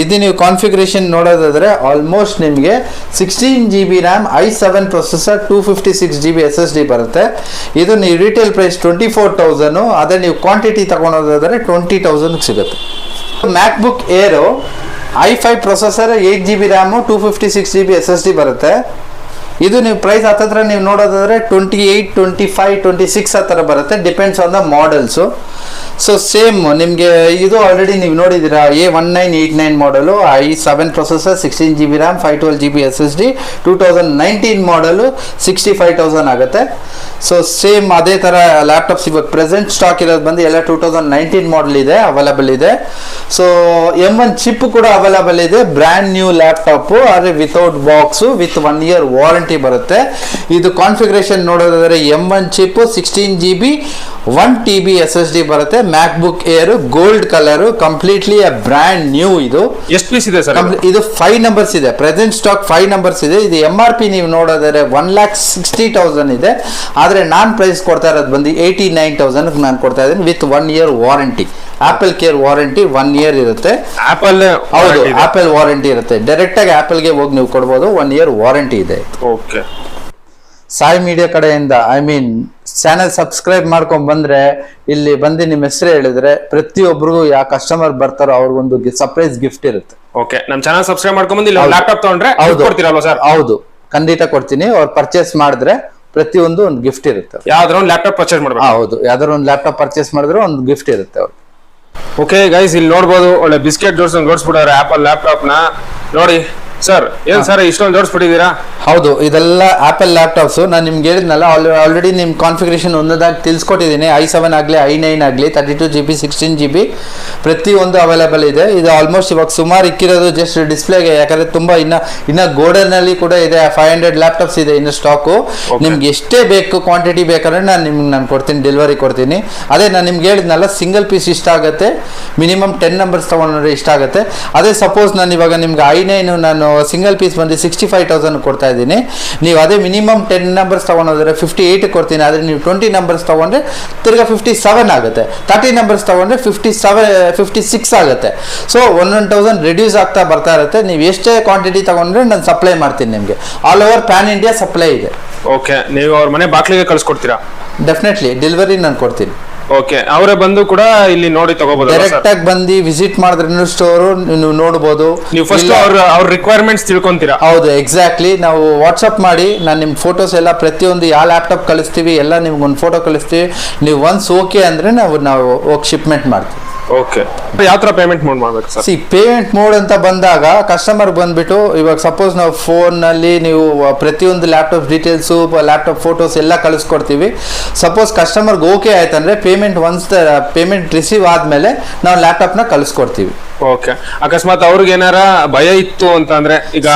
ಇದು ನೀವು ಕಾನ್ಫಿಗರೇಷನ್ ನೋಡೋದಾದ್ರೆ ಆಲ್ಮೋಸ್ಟ್ ನಿಮಗೆ 16GB RAM, i7 processor, 256GB SSD ಬರುತ್ತೆ. ಇದು ನೀವು ರಿಟೇಲ್ ಪ್ರೈಸ್ 24,000. ಅದೇ ನೀವು ಕ್ವಾಂಟಿಟಿ ತಗೊಳೋದಾದ್ರೆ 20,000 ಸಿಗುತ್ತೆ. ಮ್ಯಾಕ್ಬುಕ್ ಏರು i5 processor, 8GB RAM, 256GB SSD ಬರುತ್ತೆ. ಇದು ನೀವು ಪ್ರೈಸ್ ಹತ್ತತ್ರ ನೀವು ನೋಡೋದಾದ್ರೆ 28, 25, 26 ಆ ಥರ ಬರುತ್ತೆ, depends on the models. So same ನಿಮಗೆ ಇದು ಆಲ್ರೆಡಿ ನೀವು ನೋಡಿದ್ದೀರಾ, A1989 ಮಾಡಲು, i7 processor, 16GB RAM, 512GB SSD, 2019 ಮಾಡಲು, 65,000 ಆಗುತ್ತೆ. ಸೊ ಸೇಮ್ ಅದೇ ಥರ ಲ್ಯಾಪ್ಟಾಪ್ಸ್ ಇವಾಗ ಪ್ರೆಸೆಂಟ್ ಸ್ಟಾಕ್ ಇರೋದು ಬಂದು ಎಲ್ಲ 2019 ಮಾಡಲ್ ಇದೆ, ಅವೈಲಬಲ್ ಇದೆ. ಸೊ M1 ಚಿಪ್ ಕೂಡ ಅವೈಲಬಲ್ ಇದೆ, ಬ್ರ್ಯಾಂಡ್ ನ್ಯೂ ಲ್ಯಾಪ್ಟಾಪ್, ಆದರೆ without box, with 1 year warranty ಬರುತ್ತೆ. ಇದು ಕಾನ್ಫಿಗರೇಷನ್ ನೋಡೋದಾದ್ರೆ M1 chip, 16GB, 1TB SSD ಬರುತ್ತೆ. MacBook air gold colour, completely brand new. ಇದು ಎಷ್ಟು ಪೀಸ್ ಇದೆ ಸರ್? ಇದು 5 ನಂಬರ್ಸ್ ಇದೆ, ಪ್ರೆಸೆಂಟ್ ಸ್ಟಾಕ್ 5 ನಂಬರ್ಸ್ ಇದೆ. ಇದು MRP ನೀವು ನೋಡೋದಾದ್ರೆ 1,60,000 ಇದೆ, ಆದ್ರೆ ನಾನ್ ಪ್ರೈಸ್ ಕೊಡ್ತಾ ಇರೋದು ಬಂದು 89,000 ನಾನು ಕೊಡ್ತಾ ಇದ್ದೀನಿ, with 1 year warranty. Apple care warranty 1 year ಇರುತ್ತೆ. ಆಪಲ್? ಹೌದು, ಆಪಲ್ ವಾರಂಟಿ ಇರುತ್ತೆ. ಡೈರೆಕ್ಟ್ ಆಗಿ ಆಪಲ್ಗೆ ಹೋಗಿ ನೀವು ಕೊಡ್ಬೋದು, 1 year ವಾರಂಟಿ ಇದೆ. ಓಕೆ, ಸಾಯಿ ಮೀಡಿಯಾ ಕಡೆಯಿಂದ ಚಾನೆಲ್ ಸಬ್ಸ್ಕ್ರೈಬ್ ಮಾಡ್ಕೊಂಡ್ ಬಂದ್ರೆ, ಇಲ್ಲಿ ಬಂದು ನಿಮ್ಮ ಹೆಸರು ಹೇಳಿದ್ರೆ ಪ್ರತಿಯೊಬ್ಬರಿಗೂ ಯಾವ ಕಸ್ಟಮರ್ ಬರ್ತಾರೋ ಅವ್ರಿಗೊಂದು ಸರ್ಪ್ರೈಸ್ ಗಿಫ್ಟ್ ಇರುತ್ತೆ. ಓಕೆ, ನಮ್ಮ ಚಾನೆಲ್ ಸಬ್ಸ್ಕ್ರೈಬ್ ಮಾಡ್ಕೊಂಡ್ ಬಂದು ಲ್ಯಾಪ್ಟಾಪ್ ತಗೊಂಡ್ರೆ ಕೊಡ್ತೀರಲ್ವಾ ಸರ್? ಹೌದು, ಖಂಡಿತ ಕೊಡ್ತೀನಿ. ಅವ್ರು ಪರ್ಚೇಸ್ ಮಾಡಿದ್ರೆ ಪ್ರತಿಯೊಂದು ಒಂದು ಗಿಫ್ಟ್ ಇರುತ್ತೆ. ಯಾವ್ದಾರ ಒಂದು ಲ್ಯಾಪ್ಟಾಪ್ ಪರ್ಚೇಸ್ ಮಾಡ್ಬೇಕು? ಹೌದು, ಯಾವ್ದಾರ ಒಂದು ಲ್ಯಾಪ್ಟಾಪ್ ಪರ್ಚೇಸ್ ಮಾಡಿದ್ರೆ ಒಂದು ಗಿಫ್ಟ್ ಇರುತ್ತೆ ಅವ್ರಿಗೆ. ಓಕೆ ಗೈಸ್, ಇಲ್ಲಿ ನೋಡ್ಬೋದು ಒಳ್ಳೆ ಬಿಸ್ಕೆಟ್ ಜೋಡಿಸ್ಬಿಡೋರು ಆಪಲ್ ಲ್ಯಾಪ್ಟಾಪ್ ನ ನೋಡಿ. ಸರ್ ಏನ್ ಸರ್ ಇಷ್ಟೊಂದು ಜೋಡಿಸ್ಬಿಟ್ಟಿದ್ದೀರಾ? ಹೌದು, ಇದೆಲ್ಲ ಆಪಲ್ ಲ್ಯಾಪ್ಟಾಪ್ಸ್. ನಾನು ನಿಮ್ಗೆ ಹೇಳಿದ್ನಲ್ಲ, ಆಲ್ರೆಡಿ ನಿಮ್ ಕಾನ್ಫಿಗರೇಷನ್ ಒಂದಾಗಿ ತಿಳಿಸ್ಕೊಟ್ಟಿದ್ದೀನಿ. i7 ಆಗಲಿ, i9 ಆಗಲಿ, 32GB, 16GB ಪ್ರತಿಯೊಂದು ಅವೈಲೇಬಲ್ ಇದೆ. ಇದು ಆಲ್ಮೋಸ್ಟ್ ಇವಾಗ ಸುಮಾರು ಇಕ್ಕಿರೋದು ಜಸ್ಟ್ ಡಿಸ್ಪ್ಲೇಗೆ, ಯಾಕಂದ್ರೆ ತುಂಬಾ ಇನ್ನ ಗೋಡನ್ ನಲ್ಲಿ ಕೂಡ ಇದೆ. 500 ಲ್ಯಾಪ್ಟಾಪ್ಸ್ ಇದೆ ಇನ್ನು ಸ್ಟಾಕು. ನಿಮ್ಗೆ ಎಷ್ಟೇ ಬೇಕು ಕ್ವಾಂಟಿಟಿ ಬೇಕಾದ್ರೆ ನಾನು ಕೊಡ್ತೀನಿ, ಡೆಲಿವರಿ ಕೊಡ್ತೀನಿ. ಅದೇ ನಾನು ನಿಮ್ಗೆ ಹೇಳಿದ್ನಲ್ಲ, ಸಿಂಗಲ್ ಪೀಸ್ ಇಷ್ಟ ಆಗುತ್ತೆ, ಮಿನಿಮಮ್ 10 ನಂಬರ್ಸ್ ತಗೊಂಡ್ರೆ ಇಷ್ಟ ಆಗುತ್ತೆ. ಅದೇ ಸಪೋಸ್ ನಾನು ಇವಾಗ ನಿಮ್ಗೆ i9 ನಾನು ಸಿಂಗಲ್ ಪೀಸ್ ಬಂದು 65,000 ಕೊಡ್ತಾ ಇದ್ದೀನಿ. ನೀವು ಅದೇ ಮಿನಿಮಮ್ 10 ನಂಬರ್ಸ್ ತಗೊಂಡ್ರೆ 58 ಕೊಡ್ತೀನಿ. ಆದರೆ ನೀವು 20 ನಂಬರ್ಸ್ ತಗೊಂಡ್ರೆ ತಿರ್ಗಾ 57 ಆಗುತ್ತೆ, 30 ನಂಬರ್ಸ್ ತಗೊಂಡ್ರೆ 56 ಆಗುತ್ತೆ. ಸೊ 1,000 ರಿಡ್ಯೂಸ್ ಆಗ್ತಾ ಬರ್ತಾ ಇರುತ್ತೆ. ನೀವು ಎಷ್ಟೇ ಕ್ವಾಂಟಿಟಿ ತಗೊಂಡ್ರೆ ನಾನು ಸಪ್ಲೈ ಮಾಡ್ತೀನಿ ನಿಮಗೆ. All over PAN India supply ಇದೆ. ಓಕೆ, ನೀವು ಅವ್ರ ಮನೆ ಬಾಕ್ಲಿಗೆ ಕಳ್ಸಿಕೊಡ್ತೀರಾ? ಡೆಫಿನೆಟ್ಲಿ ಡೆಲಿವರಿ ನಾನು ಕೊಡ್ತೀನಿ. ಓಕೆ, ಅವರೇ ಬಂದು ಕೂಡ ಇಲ್ಲಿ ನೋಡಿ ತಗೋಬಹುದು. ಡೈರೆಕ್ಟ್ ಆಗಿ ಬಂದು ವಿಸಿಟ್ ಮಾಡಿದ್ರೆ ಸ್ಟೋರ್ ನೀವು ನೋಡಬಹುದು. ನೀವು ಫಸ್ಟ್ ಅವ್ರ ರಿಕ್ವೈರ್ಮೆಂಟ್ಸ್ ತಿಳ್ಕೊಂತೀರಾ? ಹೌದು, ಎಕ್ಸಾಕ್ಟ್ಲಿ. ನಾವು ವಾಟ್ಸ್ಆಪ್ ಮಾಡಿ ನಾನು ನಿಮ್ಮ ಫೋಟೋಸ್ ಎಲ್ಲ ಪ್ರತಿಯೊಂದು ಯಾವ ಲ್ಯಾಪ್ಟಾಪ್ ಕಳಿಸ್ತೀವಿ ಎಲ್ಲ ನಿಮ್ಗೆ ಒಂದು ಫೋಟೋ ಕಳಿಸ್ತೀವಿ. ನೀವು ಒನ್ಸ್ ಓಕೆ ಅಂದ್ರೆ ನಾವು ಹೋಗಿ ಶಿಪ್ಮೆಂಟ್ ಮಾಡ್ತೀವಿ. ಓಕೆ, ಯಾವ ತರ ಪೇಮೆಂಟ್ ಮೋಡ್ ಮಾಡ್ಬೇಕು ಸರ್? ಪೇಮೆಂಟ್ ಮೋಡ್ ಅಂತ ಬಂದಾಗ ಕಸ್ಟಮರ್ ಬಂದ್ಬಿಟ್ಟು, ಇವಾಗ ಸಪೋಸ್ ನಾವು ಫೋನ್ ನಲ್ಲಿ ನೀವು ಪ್ರತಿಯೊಂದು ಲ್ಯಾಪ್ಟಾಪ್ ಡೀಟೇಲ್ಸು, ಲ್ಯಾಪ್ಟಾಪ್ ಫೋಟೋಸ್ ಎಲ್ಲ ಕಳಿಸ್ಕೊಡ್ತೀವಿ. ಸಪೋಸ್ ಕಸ್ಟಮರ್ಗೆ ಓಕೆ ಆಯ್ತಂದ್ರೆ ಪೇಮೆಂಟ್ ರಿಸೀವ್ ಆದ್ಮೇಲೆ ನಾವು ಲ್ಯಾಪ್ಟಾಪ್ನ ಕಳಿಸ್ಕೊಡ್ತೀವಿ. ಓಕೆ, ಅಕಸ್ಮಾತ್ ಅವ್ರಿಗೆ ಏನಾರ ಭಯ ಇತ್ತು ಅಂತ ಅಂದ್ರೆ ಈಗ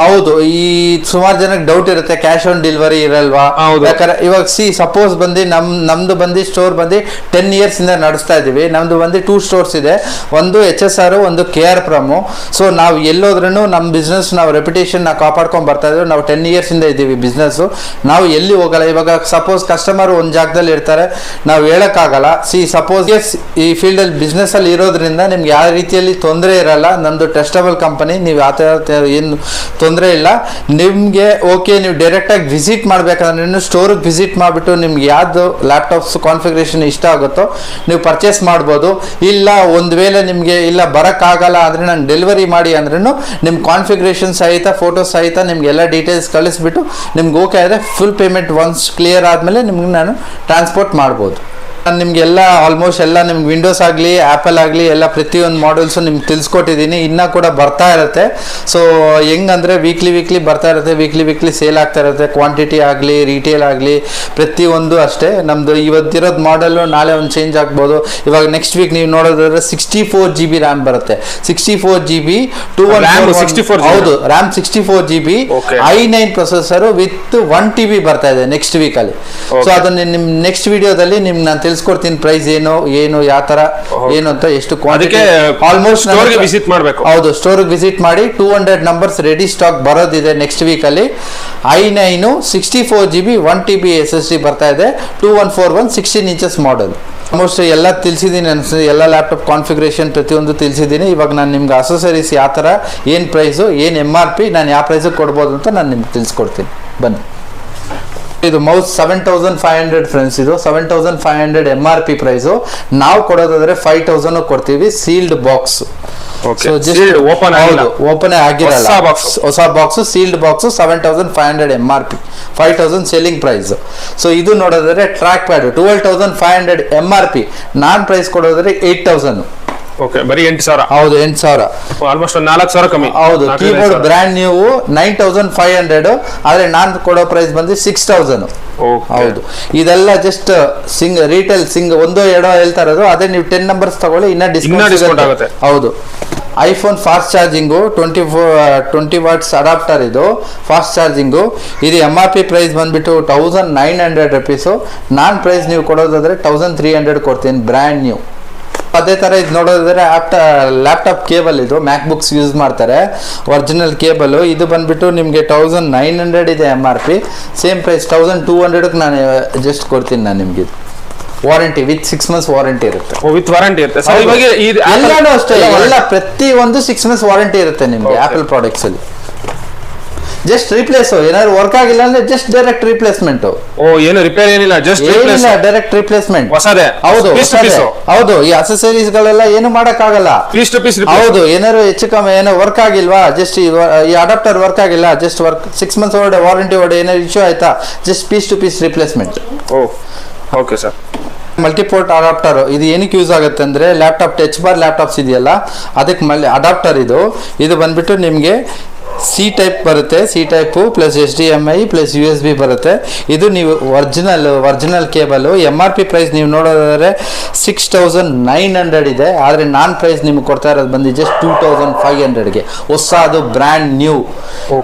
ಹೌದು, ಈ ಸುಮಾರು ಜನಕ್ಕೆ ಡೌಟ್ ಇರುತ್ತೆ ಕ್ಯಾಶ್ ಆನ್ ಡೆಲಿವರಿ ಇರಲ್ವಾ. ಯಾಕಂದ್ರೆ ಇವಾಗ ಸಪೋಸ್ ಬಂದು ನಮ್ದು ಬಂದು ಸ್ಟೋರ್ ಬಂದು 10 years ಇಂದ ನಡೆಸ್ತಾ ಇದೀವಿ. ನಮ್ದು ಬಂದು 2 stores ಇದೆ, ಒಂದು HSR, ಒಂದು KR Pram. ಸೊ ನಾವು ಎಲ್ಲೋದ್ರೂ ನಮ್ಮ ಬಿಸ್ನೆಸ್ ನಾವು ರೆಪ್ಯುಟೇಷನ್ ನಾವು ಕಾಪಾಡ್ಕೊಂಡ್ ಬರ್ತಾ ಇದ್ದೀವಿ. ನಾವು 10 years ಇಂದ ಇದ್ದೀವಿ ಬಿಸ್ನೆಸ್, ನಾವು ಎಲ್ಲಿ ಹೋಗಲ್ಲ. ಇವಾಗ ಸಪೋಸ್ ಕಸ್ಟಮರ್ ಒಂದ್ ಜಾಗದಲ್ಲಿ ಇರ್ತಾರೆ, ನಾವು ಹೇಳಕ್ಕಾಗಲ್ಲ. ಸಪೋಸ್ ಈ ಫೀಲ್ಡ್ ಅಲ್ಲಿ ಬಿಸ್ನೆಸ್ ಅಲ್ಲಿ ಇರೋದ್ರಿಂದ ನಿಮ್ಗೆ ಯಾವ ರೀತಿಯಲ್ಲಿ ತೊಂದರೆ ಇರಲ್ಲ. ನಮ್ದು ಟ್ರಸ್ಟಬಲ್ ಕಂಪನಿ, ನೀವು ಆ ಥರ ಏನು ತೊಂದರೆ ಇಲ್ಲ ನಿಮ್ಗೆ. ಓಕೆ, ನೀವು ಡೈರೆಕ್ಟ್ ಆಗಿ ವಿಸಿಟ್ ಮಾಡ್ಬೇಕಂದ್ರೆ ಸ್ಟೋರ್ಗೆ ವಿಸಿಟ್ ಮಾಡಿಬಿಟ್ಟು ನಿಮ್ಗೆ ಯಾವ್ದು ಲ್ಯಾಪ್ಟಾಪ್ಸ್ ಕಾನ್ಫಿಗರೇಷನ್ ಇಷ್ಟ ಆಗುತ್ತೋ ನೀವು ಪರ್ಚೇಸ್ ಮಾಡ್ಬೋದು. ಇಲ್ಲ ಒಂದು ವೇಳೆ ನಿಮಗೆ ಇಲ್ಲ ಬರೋಕ್ಕಾಗಲ್ಲ ಅಂದರೆ ನಾನು ಡೆಲಿವರಿ ಮಾಡಿ ಅಂದ್ರೂ ನಿಮ್ಮ ಕಾನ್ಫಿಗರೇಷನ್ ಸಹಿತ ಫೋಟೋ ಸಹಿತ ನಿಮ್ಗೆ ಎಲ್ಲ ಡೀಟೇಲ್ಸ್ ಕಳಿಸ್ಬಿಟ್ಟು ನಿಮ್ಗೆ ಓಕೆ ಆದರೆ ಫುಲ್ ಪೇಮೆಂಟ್ ಒನ್ಸ್ ಕ್ಲಿಯರ್ ಆದಮೇಲೆ ನಿಮ್ಗೆ ನಾನು ಟ್ರಾನ್ಸ್ಪೋರ್ಟ್ ಮಾಡ್ಬೋದು. ನಾನು ನಿಮಗೆಲ್ಲ ಆಲ್ಮೋಸ್ಟ್ ಎಲ್ಲ ನಿಮ್ಗೆ ವಿಂಡೋಸ್ ಆಗಲಿ ಆ್ಯಪಲ್ ಆಗಲಿ ಎಲ್ಲ ಪ್ರತಿಯೊಂದು ಮಾಡೆಲ್ಸು ನಿಮ್ಗೆ ತಿಳಿಸ್ಕೊಟ್ಟಿದ್ದೀನಿ. ಇನ್ನೂ ಕೂಡ ಬರ್ತಾ ಇರುತ್ತೆ. ಸೊ ಹೆಂಗಂದರೆ ವೀಕ್ಲಿ ಬರ್ತಾ ಇರುತ್ತೆ, ವೀಕ್ಲಿ ಸೇಲ್ ಆಗ್ತಾ ಇರುತ್ತೆ. ಕ್ವಾಂಟಿಟಿ ಆಗಲಿ ರಿಟೇಲ್ ಆಗಲಿ ಪ್ರತಿಯೊಂದು ಅಷ್ಟೇ. ನಮ್ಮದು ಇವತ್ತಿರೋದು ಮಾಡೆಲ್ಲು ನಾಳೆ ಒಂದು ಚೇಂಜ್ ಆಗ್ಬೋದು. ಇವಾಗ ನೆಕ್ಸ್ಟ್ ವೀಕ್ ನೀವು ನೋಡೋದಾದ್ರೆ 64 GB ರ್ಯಾಮ್ ಬರುತ್ತೆ. 64 GB 214 ಹೌದು, RAM 64 GB i9 processor with 1 TB ಬರ್ತಾ ಇದೆ ನೆಕ್ಸ್ಟ್ ವೀಕಲ್ಲಿ. ಸೊ ಅದನ್ನ ನಿಮ್ಮ ನೆಕ್ಸ್ಟ್ ವಿಡಿಯೋದಲ್ಲಿ ನಿಮ್ಗೆ ನಾನು ತಿಳಿಸ್ಕೊಡ್ತೀನಿ ಪ್ರೈಸ್ ಏನು ಯಾವ ತರ ಏನು ಅಂತ, ಎಷ್ಟು ಕ್ವಾಂಟಿಟಿ. ಆಲ್ಮೋಸ್ಟ್ ವಿಸಿಟ್ ಮಾಡಬೇಕು. ಹೌದು, ಸ್ಟೋರ್ಗೆ ವಿಸಿಟ್ ಮಾಡಿ. 200 numbers ರೆಡಿ ಸ್ಟಾಕ್ ಬರೋದಿದೆ ನೆಕ್ಸ್ಟ್ ವೀಕಲ್ಲಿ. i9 64 GB 1 TB SSD ಬರ್ತಾ ಇದೆ. 2141 16 inches ಮಾಡೆಲ್. ಆಲ್ಮೋಸ್ಟ್ ಎಲ್ಲ ತಿಳಿಸಿದ್ದೀನಿ ಅನ್ಸುತ್ತೆ, ಎಲ್ಲ ಲ್ಯಾಪ್ಟಾಪ್ ಕಾನ್ಫಿಗರೇಷನ್ ಪ್ರತಿಯೊಂದು ತಿಳಿಸಿದ್ದೀನಿ. ಇವಾಗ ನಾನು ನಿಮ್ಗೆ ಅಸೆಸರೀಸ್ ಯಾವ ಥರ, ಏನು ಪ್ರೈಸು, ಏನು MRP, ನಾನು ಯಾವ ಪ್ರೈಸಿಗೆ ಕೊಡ್ಬೋದು ಅಂತ ನಾನು ನಿಮ್ಗೆ ತಿಳಿಸ್ಕೊಡ್ತೀನಿ. ಬನ್ನಿ. ಇದು ಮೌಸ್ 7500 ಫ್ರೆಂಡ್ಸ್. ಇದು 7500 MRP ಪ್ರೈಸು. ನಾವು ಕೊಡೋದಾದ್ರೆ 5000 ಕೊಡ್ತೀವಿ ಸೀಲ್ಡ್ ಬಾಕ್ಸ್. ಓಪನ್ ಆಗಿರಲ್ಲ, ಹೊಸ box sealed box. 7500 MRP, 5000 selling price. So ಇದು ನೋಡೋದಾದ್ರೆ ಟ್ರ್ಯಾಕ್ ಪ್ಯಾಡ್ 12500 MRP. ನಾನ್ ಪ್ರೈಸ್ ಕೊಡೋದಾದ್ರೆ 8000. ಓಕೆ, ಬರೀ 8000. ಹೌದು, 8000, ಆಲ್ಮೋಸ್ಟ್ 4000 ಕಮ್ಮಿ. ಹೌದು, ಕೀಬೋರ್ಡ್ ಬ್ರ್ಯಾಂಡ್ ನೀವು 9500, ಆದ್ರೆ ನಾನ್ ಕೊಡೋ ಪ್ರೈಸ್ ಬಂದು 6000. ಹೌದು, ಇದೆಲ್ಲ ಜಸ್ಟ್ ರಿಟೇಲ್ ಒಂದೋ ಎರಡೋ ಹೇಳ್ತಾ ಇರೋದು. ಅದೇ ನೀವು 10 numbers ತಗೊಳ್ಳಿ, ಇನ್ನ ಡಿಸ್ಕೌಂಟ್ ಆಗುತ್ತೆ. ಹೌದು, iPhone fast charging 20 watts adapter. ಇದು ಫಾಸ್ಟ್ ಚಾರ್ಜಿಂಗು. ಇದು MRP ಪ್ರೈಸ್ ಬಂದ್ಬಿಟ್ಟು 1900 rupees. ನಾನ್ ಪ್ರೈಸ್ ನೀವು ಕೊಡೋದಾದ್ರೆ 1300 ಕೊಡ್ತೀನಿ, ಬ್ರ್ಯಾಂಡ್ ನ್ಯೂ. ಅದೇ ತರ ಇದು ನೋಡೋದಾದ್ರೆ ಲ್ಯಾಪ್ಟಾಪ್ ಕೇಬಲ್, ಇದು ಮ್ಯಾಕ್ ಬುಕ್ಸ್ ಯೂಸ್ ಮಾಡ್ತಾರೆ, ಒರಿಜಿನಲ್ ಕೇಬಲ್. ಇದು ಬಂದ್ಬಿಟ್ಟು ನಿಮಗೆ 1900 ಇದೆ MRP. ಸೇಮ್ ಪ್ರೈಸ್ 1200 ನಾನು ಜಸ್ಟ್ ಕೊಡ್ತೀನಿ ನಾನು ನಿಮ್ಗೆ. ವಾರಂಟಿ ವಿತ್ 6 months ವಾರಂಟಿ ಇರುತ್ತೆ. ವಿತ್ ವಾರಂಟಿ ಇರುತ್ತೆ. ಎಲ್ಲಾನು ಅಷ್ಟೇ, ಎಲ್ಲ ಪ್ರತಿ ಒಂದು 6 months ವಾರಂಟಿ ಇರುತ್ತೆ ನಿಮ್ಗೆ ಆಪಲ್ ಪ್ರಾಡಕ್ಟ್ಸ್ ಅಲ್ಲಿ. ಜಸ್ಟ್ ರಿಪ್ಲೇಸ್, ಏನಾದ್ರು ವರ್ಕ್ ಆಗಿಲ್ಲ ಅಂದ್ರೆ ಜಸ್ಟ್ ಡೈರೆಕ್ಟ್ ರಿಪ್ಲೇಸ್ಮೆಂಟ್. ಏನು ರಿಪೇರ್ ಏನಿಲ್ಲ, ಜಸ್ಟ್ ಡೈರೆಕ್ಟ್ ರಿಪ್ಲೇಸ್ಮೆಂಟ್. ಹೊಸದೇ. ಹೌದು, ಈ ಅಸೆಸರೀಸ್ ಗಳೆಲ್ಲ ಏನು ಮಾಡಕ್ ಆಗಲ್ಲ. Piece to piece. ಹೌದು, ಏನಾದ್ರು ಹೆಚ್ಚು ಕಮ್ಮಿ ಏನೋ ವರ್ಕ್ ಆಗಿಲ್ವಾ, ಜಸ್ಟ್ ಈ ಅಡಾಪ್ಟರ್ ವರ್ಕ್ ಆಗಿಲ್ಲ, ಜಸ್ಟ್ ವರ್ಕ್ 6 months ವಾರಂಟಿ ಏನಾದ್ರು ಇಶ್ಯೂ ಆಯ್ತಾ, just piece to piece replacement. Okay sir. Multiport adapter ಇದು ಏನಕ್ಕೆ ಯೂಸ್ ಆಗುತ್ತೆ ಅಂದ್ರೆ ಲ್ಯಾಪ್ಟಾಪ್ ಟಚ್ ಬಾರ್ ಲ್ಯಾಪ್ಟಾಪ್ಸ್ ಇದೆಯಲ್ಲ ಅದಕ್ಕೆ ಅಡಾಪ್ಟರ್. ಇದು ಬಂದ್ಬಿಟ್ಟು ನಿಮಗೆ ಸಿ ಟೈಪ್ ಬರುತ್ತೆ, C type plus HDMI plus USB ಬರುತ್ತೆ. ಇದು ನೀವು ಒರಿಜಿನಲ್ ಕೇಬಲು. MRP ಪ್ರೈಸ್ ನೀವು ನೋಡೋದಾದ್ರೆ 6900 ಇದೆ, ಆದರೆ ನಾನ್ ಪ್ರೈಸ್ ನಿಮ್ಗೆ ಕೊಡ್ತಾ ಇರೋದು ಬಂದು ಜಸ್ಟ್ 2500ಗೆ. ಹೊಸದು ಬ್ರ್ಯಾಂಡ್ ನ್ಯೂ.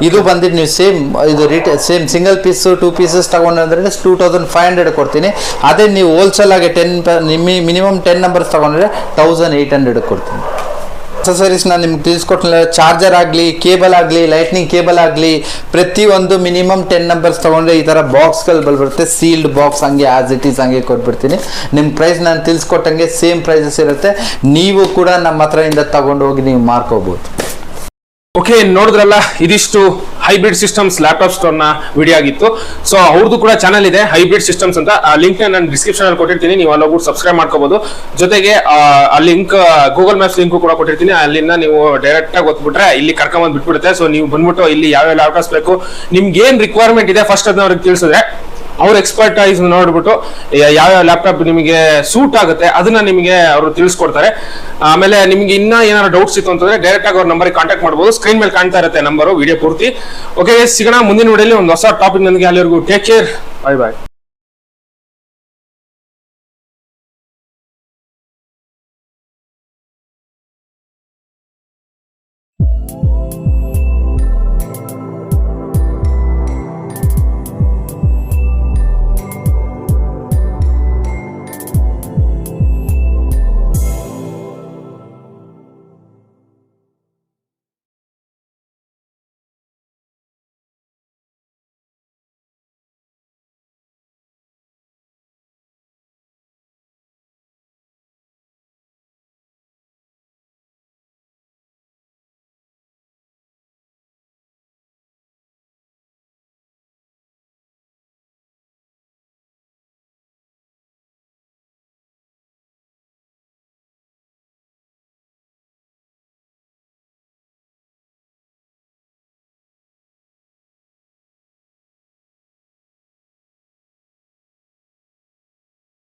ಇದು ಬಂದಿದ್ದು ನೀವು ಸೇಮ್ ಇದು ಸೇಮ್ ಸಿಂಗಲ್ ಪೀಸು 2 pieces ತಗೊಂಡ್ರೆ 2500 ಕೊಡ್ತೀನಿ. ಅದೇ ನೀವು ಹೋಲ್ಸೇಲ್ ಆಗಿ ಮಿನಿಮಮ್ 10 numbers ತಗೊಂಡ್ರೆ 1800 ಕೊಡ್ತೀನಿ. ಅಕ್ಸೆಸರೀಸ್ ನಾನು ನಿಮ್ಗೆ ತಿಳಿಸ್ಕೊಟ್ಟಿಲ್ಲ. ಚಾರ್ಜರ್ ಆಗಲಿ, ಕೇಬಲ್ ಆಗಲಿ, ಲೈಟ್ನಿಂಗ್ ಕೇಬಲ್ ಆಗಲಿ ಪ್ರತಿಯೊಂದು ಮಿನಿಮಮ್ 10 numbers ತೊಗೊಂಡ್ರೆ ಈ ಥರ ಬಾಕ್ಸ್ಗಳು ಬರುತ್ತೆ. ಸೀಲ್ಡ್ ಬಾಕ್ಸ್ ಹಂಗೆ ಆಸ್ ಇಟ್ ಈಸ್ ಹಂಗೆ ಕೊಟ್ಬಿಡ್ತೀನಿ. ನಿಮ್ಮ ಪ್ರೈಸ್ ನಾನು ತಿಳಿಸ್ಕೊಟ್ಟಂಗೆ ಸೇಮ್ ಪ್ರೈಸಸ್ ಇರುತ್ತೆ. ನೀವು ಕೂಡ ನಮ್ಮ ಹತ್ರದಿಂದ ತಗೊಂಡು ಹೋಗಿ ನೀವು ಮಾರ್ಕೋಬಹುದು. ಓಕೆ, ನೋಡಿದ್ರಲ್ಲ, ಇದಿಷ್ಟು ಹೈಬ್ರಿಡ್ ಸಿಸ್ಟಮ್ಸ್ ಲ್ಯಾಪ್ಟಾಪ್ ಸ್ಟೋರ್ ನ ವಿಡಿಯೋ ಆಗಿತ್ತು. ಸೊ ಅವ್ರದ್ದು ಕೂಡ ಚಾನಲ್ ಇದೆ ಹೈಬ್ರಿಡ್ ಸಿಸ್ಟಮ್ಸ್ ಅಂತ. ಆ ಲಿಂಕ್ ನಾನು ಡಿಸ್ಕ್ರಿಪ್ಷನ್ ಅಲ್ಲಿ ಕೊಟ್ಟಿರ್ತೀನಿ, ನೀವು ಅಲ್ಲಿ ಹೋಗ್ಬಿಟ್ಟು ಸಬ್ಸ್ಕ್ರೈಬ್ ಮಾಡ್ಕೋಬಹುದು. ಜೊತೆಗೆ ಆ ಲಿಂಕ್ ಗೂಗಲ್ ಮ್ಯಾಪ್ಸ್ ಲಿಂಕ್ ಕೂಡ ಕೊಟ್ಟಿರ್ತೀನಿ. ಅಲ್ಲಿಂದ ನೀವು ಡೈರೆಕ್ಟ್ ಆಗಿ ಓದ್ಬಿಟ್ರೆ ಇಲ್ಲಿ ಕರ್ಕೊಂಡ್ ಬಿಟ್ಬಿಡುತ್ತೆ. ಸೊ ನೀವು ಬಂದ್ಬಿಟ್ಟು ಇಲ್ಲಿ ಯಾವ ಲ್ಯಾಪ್ಟಾಪ್ಸ್ ಬೇಕು, ನಿಮ್ಗೆ ಏನ್ ರಿಕ್ವೈರ್ಮೆಂಟ್ ಇದೆ ಫಸ್ಟ್ ಅದನ್ನ ಅವ್ರಿಗೆ ತಿಳಿಸಿದ್ರೆ ಅವ್ರ ಎಕ್ಸ್ಪರ್ಟೈಸ್ ನೋಡ್ಬಿಟ್ಟು ಯಾವ ಲ್ಯಾಪ್ಟಾಪ್ ನಿಮಗೆ ಸೂಟ್ ಆಗುತ್ತೆ ಅದನ್ನ ನಿಮಗೆ ಅವರು ತಿಳಿಸ್ಕೊಡ್ತಾರೆ. ಆಮೇಲೆ ನಿಮ್ಗೆ ಇನ್ನ ಏನಾದ್ರು ಡೌಟ್ಸ್ ಇತ್ತು ಅಂತಂದ್ರೆ ಡೈರೆಕ್ಟ್ ಆಗಿ ಅವ್ರ ನಂಬರ್ಗೆ ಕಾಂಟ್ಯಾಕ್ಟ್ ಮಾಡಬಹುದು. ಸ್ಕ್ರೀನ್ ಮೇಲೆ ಕಾಣ್ತಾ ಇರುತ್ತೆ ನಂಬರು, ವಿಡಿಯೋ ಪೂರ್ತಿ. ಓಕೆ, ಸಿಗೋಣ ಮುಂದಿನ ವಿಡಿಯೋಲಿ ಒಂದು ಹೊಸ ಟಾಪಿಕ್. ನನಗೆ ಅಲ್ಲಿವರೆಗೂ ಟೇಕ್ ಕೇರ್, ಬೈ ಬಾಯ್.